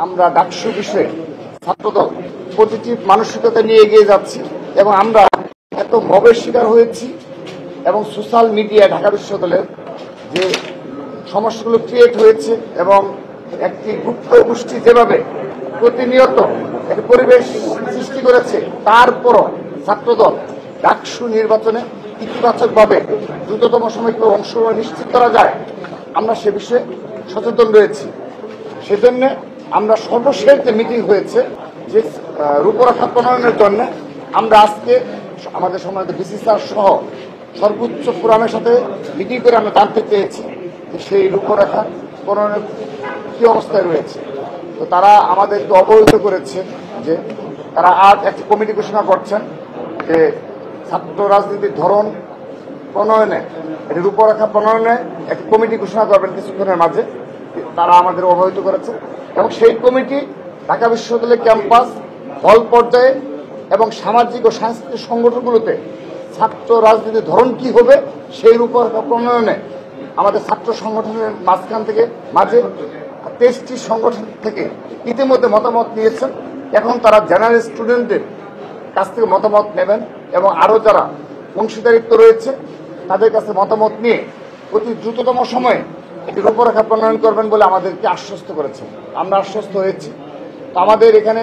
আমরা ডাকসু বিষয়ে ছাত্রদল পজিটিভ মানসিকতা নিয়ে এগিয়ে যাচ্ছি এবং আমরা এত মবের শিকার হয়েছি এবং সোশ্যাল মিডিয়া ঢাকা বিশ্ববিদ্যালয়ের যে সমস্যাগুলো ক্রিয়েট হয়েছে এবং একটি গুপ্ত গোষ্ঠী যেভাবে প্রতিনিয়ত একটি পরিবেশ সৃষ্টি করেছে, তারপরও ছাত্রদল ডাকসু নির্বাচনে ইতিবাচকভাবে দ্রুততম সময় অংশগ্রহণ নিশ্চিত করা যায়, আমরা সে বিষয়ে সচেতন রয়েছি। সেজন্য আমরা সর্বশেষ যে মিটিং হয়েছে যে রূপরেখা প্রণয়নের জন্য আমরা আজকে আমাদের সম্মানিত ভিসি স্যার সহ সর্বোচ্চ ফোরামের সাথে মিটিং করে আমরা জানতে চেয়েছি যে সেই রূপরেখা প্রণয়নের কি অবস্থায় রয়েছে। তো তারা আমাদেরকে অবহিত করেছে যে তারা আজ একটি কমিটি ঘোষণা করছেন যে ছাত্র রাজনীতির ধরন প্রণয়নে, এটি রূপরেখা প্রণয়নে একটি কমিটি ঘোষণা করবেন কিছুক্ষণের মাঝে, তারা আমাদের অবহিত করেছে। এবং সেই কমিটি ঢাকা বিশ্ববিদ্যালয় ক্যাম্পাস, হল পর্যায়ে এবং সামাজিক ও সাংস্কৃতিক সংগঠনগুলোতে ছাত্র রাজনীতির ধরন কি হবে সেই রূপরেখা প্রণয়নে আমাদের ছাত্র সংগঠনের মাঝে 23টি সংগঠন থেকে ইতিমধ্যে মতামত নিয়েছেন। এখন তারা জেনারেল স্টুডেন্টদের কাছ থেকে মতামত নেবেন এবং আরও যারা অংশীদারিত্ব রয়েছে তাদের কাছে মতামত নিয়ে অতি দ্রুততম সময়ে একটি রূপরেখা প্রণয়ন করবেন বলে আমাদেরকে আশ্বস্ত করেছেন। আমরা আশ্বস্ত হয়েছি। আমাদের এখানে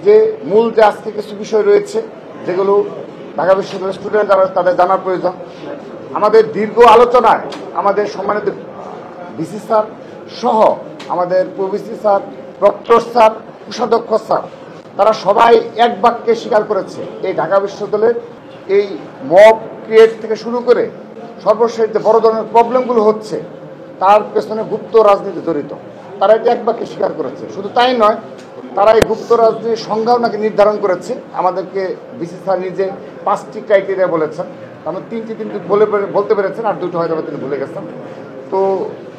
যে মূল যে আজকে কিছু বিষয় রয়েছে যেগুলো ঢাকা বিশ্ববিদ্যালয়ের স্টুডেন্ট যারা তাদের জানার প্রয়োজন, আমাদের দীর্ঘ আলোচনায় আমাদের সম্মানিত ভিসি স্যার সহ আমাদের প্রভিসি স্যার, প্রক্টর স্যার, কোষাধ্যক্ষ স্যার, তারা সবাই এক বাক্যে স্বীকার করেছে এই ঢাকা বিশ্ববিদ্যালয়ের এই মব ক্রিয়েট থেকে শুরু করে সর্বশেষ যে বড় ধরনের প্রবলেমগুলো হচ্ছে তার পেছনে গুপ্ত রাজনীতি জড়িত। তারা এটি এক বাক্যে স্বীকার করেছে। শুধু তাই নয়, তারা এই গুপ্ত রাজনীতির সংজ্ঞাও নাকি নির্ধারণ করেছে। আমাদেরকে ভিসি স্যার নিজে 5টি ক্রাইটেরিয়া বলেছেন, আমরা 3টি বলতে পেরেছেন, আর 2টো হয়তো তিনি ভুলে গেছেন। তো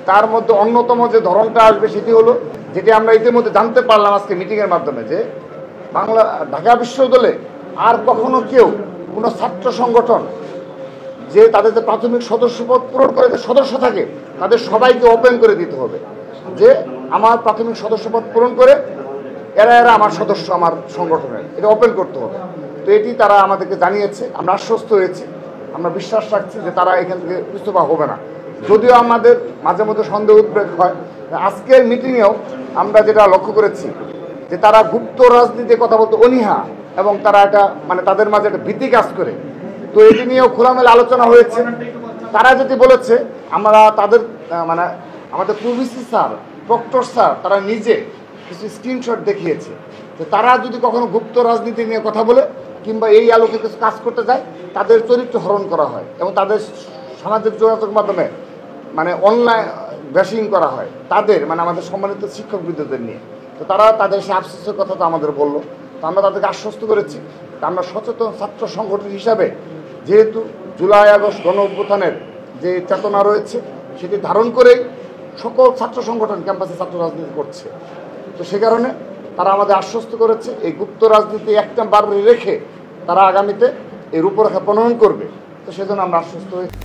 তার মধ্যে অন্যতম যে ধরনটা আসবে সেটি হলো, যেটি আমরা ইতিমধ্যে জানতে পারলাম আজকে মিটিংয়ের মাধ্যমে, যে ঢাকা বিশ্ববিদ্যালয়ে আর কখনো কেউ কোনো ছাত্র সংগঠন যে তাদের যে প্রাথমিক সদস্যপদ পূরণ করে যে সদস্য থাকে তাদের সবাইকে ওপেন করে দিতে হবে যে আমার প্রাথমিক সদস্যপদ পূরণ করে এরা আমার সদস্য, আমার সংগঠনের, এটা ওপেন করতে হবে। তো এটি তারা আমাদেরকে জানিয়েছে, আমরা আশ্বস্ত হয়েছি। আমরা বিশ্বাস রাখছি যে তারা এখান থেকে পিছপা হবে না। যদিও আমাদের মাঝে মধ্যে সন্দেহ উদ্বেগ হয়, আজকের মিটিংয়েও আমরা যেটা লক্ষ্য করেছি যে তারা গুপ্ত রাজনীতির কথা বলতে অনীহা এবং তারা এটা তাদের মাঝে একটা ভীতি কাজ করে। তো এটি নিয়েও খোলামেলা আলোচনা হয়েছে। তারা যেটি বলেছে, আমরা তাদের আমাদের প্রভিসি স্যার, প্রক্টর স্যার তারা নিজে কিছু স্ক্রিনশট দেখিয়েছে যে তারা যদি কখনো গুপ্ত রাজনীতি নিয়ে কথা বলে কিংবা এই আলোকে কিছু কাজ করতে যায় তাদের চরিত্র হরণ করা হয় এবং তাদের সামাজিক যোগাযোগ মাধ্যমে অনলাইন ব্যাশিং করা হয় তাদের আমাদের সম্মানিত শিক্ষকবৃন্দদের নিয়ে। তো তারা তাদের সে আফসোসের কথা তো আমাদের বললো। তো আমরা তাদেরকে আশ্বস্ত করেছি আমরা সচেতন ছাত্র সংগঠন হিসাবে, যেহেতু জুলাই আগস্ট গণ অভ্যুত্থানের যে চেতনা রয়েছে সেটি ধারণ করেই সকল ছাত্র সংগঠন ক্যাম্পাসে ছাত্র রাজনীতি করছে। তো সে কারণে তারা আমাদের আশ্বস্ত করেছে এই গুপ্ত রাজনীতি একটা বার রেখে তারা আগামীতে এই রূপরেখা প্রণয়ন করবে। তো সেজন্য আমরা আশ্বস্ত হয়েছি।